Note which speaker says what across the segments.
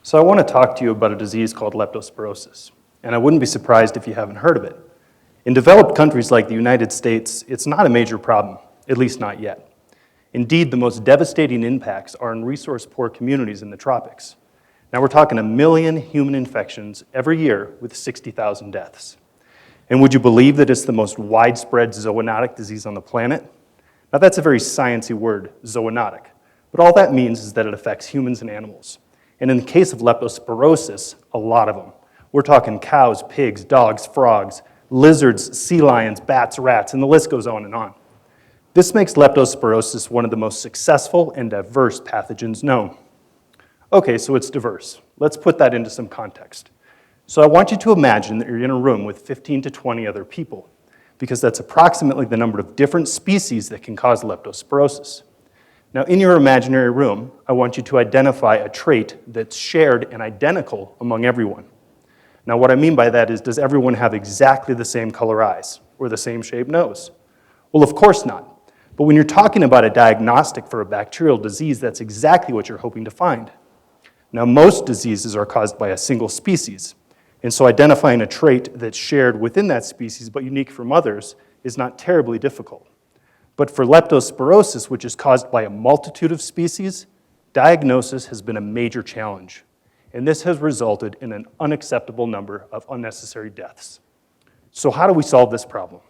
Speaker 1: So I want to talk to you about a disease called leptospirosis, and I wouldn't be surprised if you haven't heard of it. In developed countries like the United States, it's not a major problem, at least not yet. Indeed, the most devastating impacts are in resource-poor communities in the tropics. Now we're talking 1 million human infections every year with 60,000 deaths. And would you believe that it's the most widespread zoonotic disease on the planet? Now that's a very sciencey word, zoonotic, but all that means is that it affects humans and animals. And in the case of leptospirosis, a lot of them. We're talking cows, pigs, dogs, frogs, lizards, sea lions, bats, rats, and the list goes on and on. This makes leptospirosis one of the most successful and diverse pathogens known. Okay, so it's diverse. Let's put that into some context. So I want you to imagine that you're in a room with 15 to 20 other people, because that's approximately the number of different species that can cause leptospirosis. Now, in your imaginary room, I want you to identify a trait that's shared and identical among everyone. Now, what I mean by that is, does everyone have exactly the same color eyes or the same shaped nose? Well, of course not. But when you're talking about a diagnostic for a bacterial disease, that's exactly what you're hoping to find. Now, most diseases are caused by a single species, and so identifying a trait that's shared within that species but unique from others is not terribly difficult. But for leptospirosis, which is caused by a multitude of species, diagnosis has been a major challenge, and this has resulted in an unacceptable number of unnecessary deaths. So how do we solve this problem?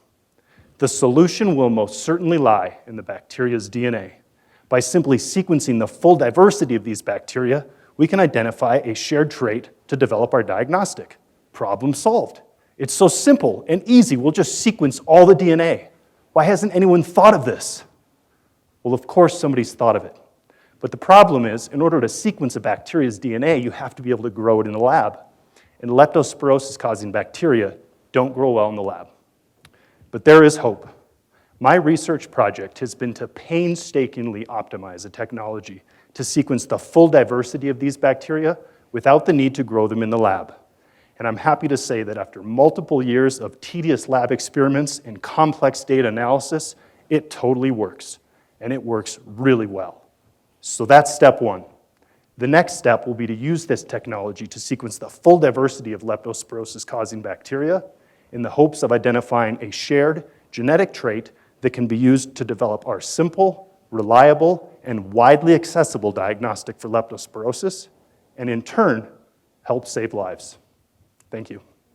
Speaker 1: The solution will most certainly lie in the bacteria's DNA. By simply sequencing the full diversity of these bacteria, we can identify a shared trait to develop our diagnostic. Problem solved. It's so simple and easy. We'll just sequence all the DNA. Why hasn't anyone thought of this? Well, of course somebody's thought of it. But the problem is, in order to sequence a bacteria's DNA, you have to be able to grow it in the lab. And leptospirosis-causing bacteria don't grow well in the lab. But there is hope. My research project has been to painstakingly optimize a technology to sequence the full diversity of these bacteria without the need to grow them in the lab. And I'm happy to say that after multiple years of tedious lab experiments and complex data analysis, it totally works, and it works really well. So that's step one. The next step will be to use this technology to sequence the full diversity of leptospirosis-causing bacteria in the hopes of identifying a shared genetic trait that can be used to develop our simple, reliable, and widely accessible diagnostic for leptospirosis, and in turn, help save lives. Thank you.